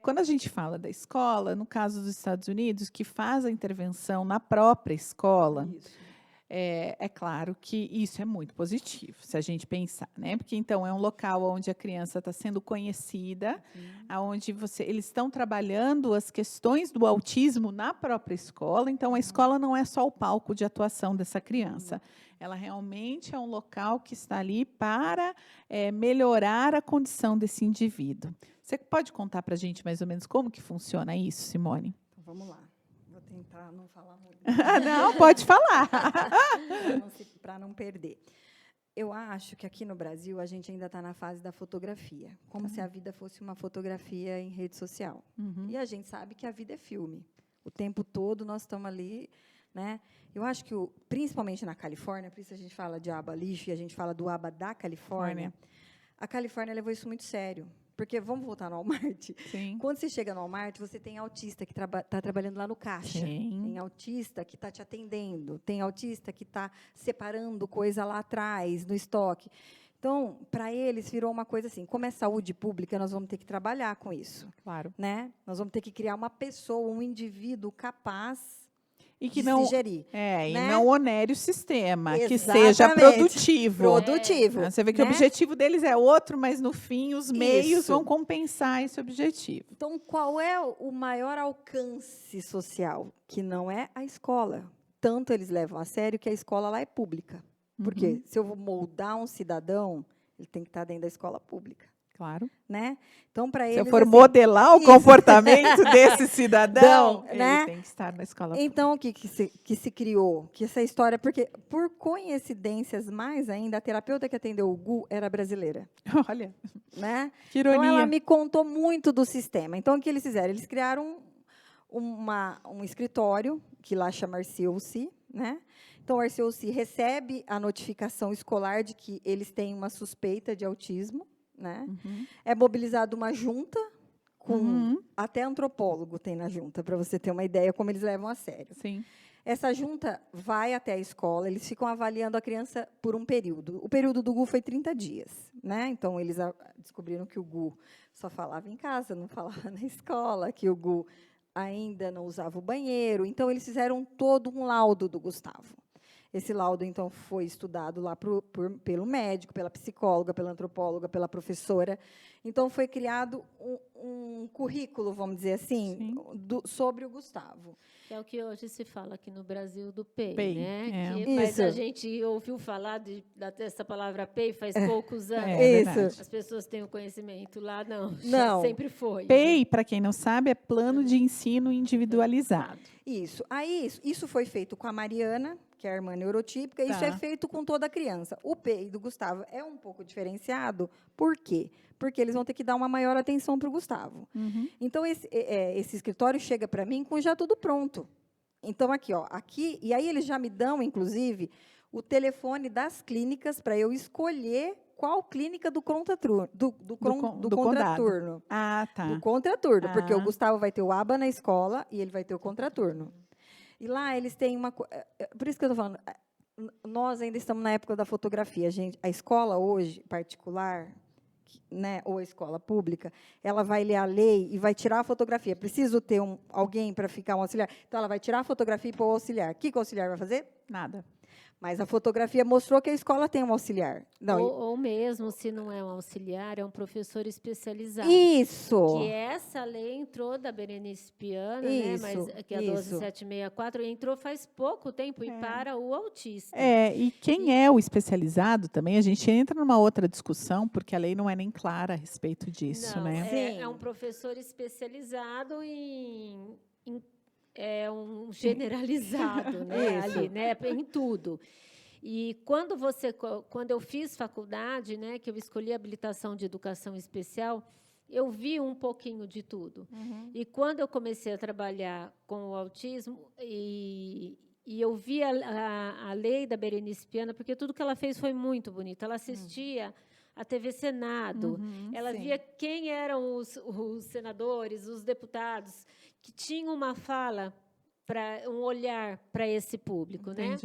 quando a gente fala da escola, no caso dos Estados Unidos, que faz a intervenção na própria escola, Isso. é claro que isso é muito positivo, se a gente pensar, né? Porque então é um local onde a criança está sendo conhecida, aonde eles estão trabalhando as questões do autismo na própria escola. Então a escola não é só o palco de atuação dessa criança. Ela realmente é um local que está ali para melhorar a condição desse indivíduo. Você pode contar para a gente mais ou menos como que funciona isso, Simone? Então, vamos lá. Vou tentar não falar muito. Não, pode falar. Para não perder. Eu acho que aqui no Brasil a gente ainda está na fase da fotografia, como se a vida fosse uma fotografia em rede social. E a gente sabe que a vida é filme. O tempo todo nós estamos ali, né? Eu acho que, principalmente na Califórnia, por isso a gente fala de aba lixo e a gente fala do aba da Califórnia, a Califórnia levou isso muito sério. Porque, vamos voltar no Walmart, Sim. Quando você chega no Walmart, você tem autista que está trabalhando lá no caixa. Sim. Tem autista que está te atendendo. Tem autista que está separando coisa lá atrás, no estoque. Então, para eles, virou uma coisa assim, como é saúde pública, nós vamos ter que trabalhar com isso. Claro. Né? Nós vamos ter que criar uma pessoa, um indivíduo capaz e que de não se gerir. né? Né? E não onere o sistema, Exatamente. que seja produtivo. Produtivo. Você vê que o objetivo deles é outro, mas, no fim, os meios Isso. vão compensar esse objetivo. Então, qual é o maior alcance social? Que não é a escola. Tanto eles levam a sério que a escola lá é pública. Porque se eu vou moldar um cidadão, ele tem que estar dentro da escola pública. Claro. Né? Então, para eles, se eu for modelar o comportamento desse cidadão, né? ele tem que estar na escola pública. Então, o que se criou? Que essa história, porque, por coincidências mais ainda, a terapeuta que atendeu o Gu era brasileira. Olha, né? Que ironia. Então, ela me contou muito do sistema. Então, o que eles fizeram? Eles criaram um escritório, que lá chama Arceuci, né? Então, o Arceuci recebe a notificação escolar de que eles têm uma suspeita de autismo, né? É mobilizada uma junta, com até antropólogo tem na junta, para você ter uma ideia como eles levam a sério. Sim. Essa junta vai até a escola, eles ficam avaliando a criança por um período. O período do Gu foi 30 dias. Né? Então, eles descobriram que o Gu só falava em casa, não falava na escola, que o Gu ainda não usava o banheiro. Então, eles fizeram todo um laudo do Gustavo. Esse laudo, então, foi estudado lá pelo médico, pela psicóloga, pela antropóloga, pela professora. Então, foi criado um currículo, vamos dizer assim, sobre o Gustavo. É o que hoje se fala aqui no Brasil do PEI, né? Mas a gente ouviu falar dessa palavra PEI faz poucos anos. Isso. As pessoas têm o conhecimento lá, não. Sempre foi. PEI, para quem não sabe, é Plano de Ensino Individualizado. Isso. Aí, isso foi feito com a Mariana, que é a irmã neurotípica, e isso é feito com toda a criança. O PEI do Gustavo é um pouco diferenciado. Por quê? Porque eles vão ter que dar uma maior atenção para o Gustavo. Então, esse escritório chega para mim com já tudo pronto. Então, aqui, e aí eles já me dão, inclusive, o telefone das clínicas para eu escolher qual clínica do contraturno. Do contraturno. Ah, tá. Do contraturno, porque o Gustavo vai ter o aba na escola e ele vai ter o contraturno. E lá eles têm uma... Por isso que eu estou falando, nós ainda estamos na época da fotografia. A escola hoje, particular, né, ou a escola pública, ela vai ler a lei e vai tirar a fotografia. Preciso ter alguém para ficar um auxiliar. Então, ela vai tirar a fotografia e pôr o auxiliar. O que o auxiliar vai fazer? Nada. Mas a fotografia mostrou que a escola tem um auxiliar. Não, ou mesmo, se não é um auxiliar, é um professor especializado. Isso! Que essa lei entrou da Berenice Piana, né? Mas que é a 12764, entrou faz pouco tempo e para o autista. E quem é o especializado também, a gente entra numa outra discussão, porque a lei não é nem clara a respeito disso, não, né? É um professor especializado é um generalizado, né, ali, né, em tudo. E quando eu fiz faculdade, né, que eu escolhi habilitação de educação especial, eu vi um pouquinho de tudo. E quando eu comecei a trabalhar com o autismo e eu vi a lei da Berenice Piana, porque tudo que ela fez foi muito bonito. Ela assistia a TV Senado, ela via quem eram os senadores, os deputados, que tinham uma fala, um olhar para esse público, né?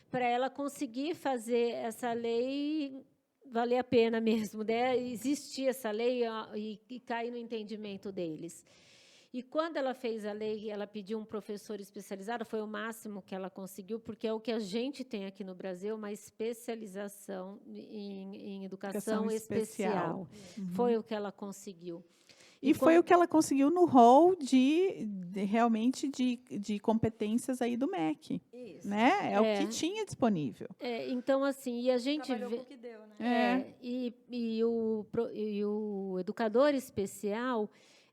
Para ela conseguir fazer essa lei valer a pena mesmo, né, existir essa lei e cair no entendimento deles. E quando ela fez a lei, ela pediu um professor especializado, foi o máximo que ela conseguiu, porque é o que a gente tem aqui no Brasil, uma especialização em educação especial. Foi o que ela conseguiu. E foi o que ela conseguiu no rol realmente de competências aí do MEC. Isso. Né? É o que tinha disponível. Então, assim, e a gente Trabalhou vê... com o que deu, né? E o educador especial,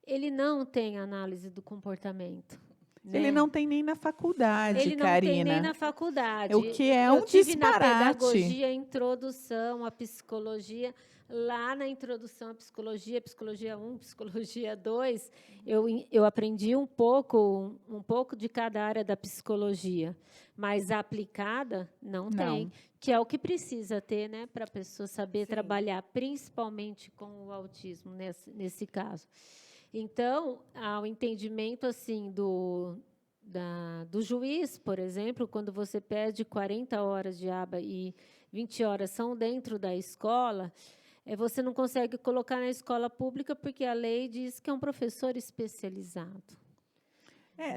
ele não tem análise do comportamento. Né? Ele não tem nem na faculdade, Ele não Karina. tem nem na faculdade. O que é um tive disparate. Na pedagogia, introdução à psicologia, lá na introdução à psicologia 1, psicologia 2, eu aprendi um pouco de cada área da psicologia, mas a aplicada não tem, que é o que precisa ter, né, para a pessoa saber trabalhar, principalmente com o autismo, nesse caso. Então, o entendimento assim do juiz, por exemplo, quando você pede 40 horas de aba e 20 horas são dentro da escola, você não consegue colocar na escola pública porque a lei diz que é um professor especializado.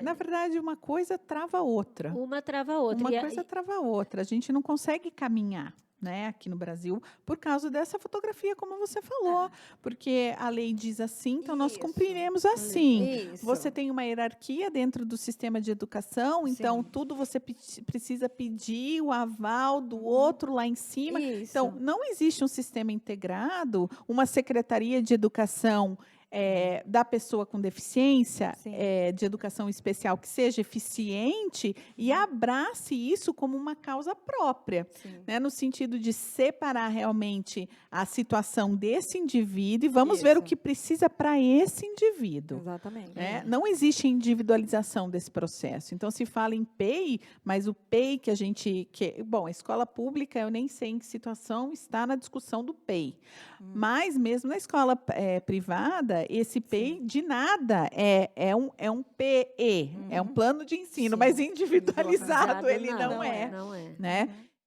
Na verdade, uma coisa trava a outra. Uma trava a outra. Uma coisa trava a outra. A gente não consegue caminhar, né, aqui no Brasil, por causa dessa fotografia, como você falou. Porque a lei diz assim, então nós cumpriremos assim. Isso. Você tem uma hierarquia dentro do sistema de educação, então tudo você precisa pedir o aval do outro lá em cima. Isso. Então, não existe um sistema integrado, uma secretaria de educação da pessoa com deficiência, de educação especial, que seja eficiente e abrace isso como uma causa própria, né, no sentido de separar realmente a situação desse indivíduo e vamos ver o que precisa para esse indivíduo. Exatamente. Né? Não existe individualização desse processo. Então, se fala em PEI, mas o PEI que a gente... Bom, a escola pública, eu nem sei em que situação está na discussão do PEI. Mas, mesmo na escola privada, esse PEI de nada é um PE, é um plano de ensino, mas individualizado ele não é. Não é. Né?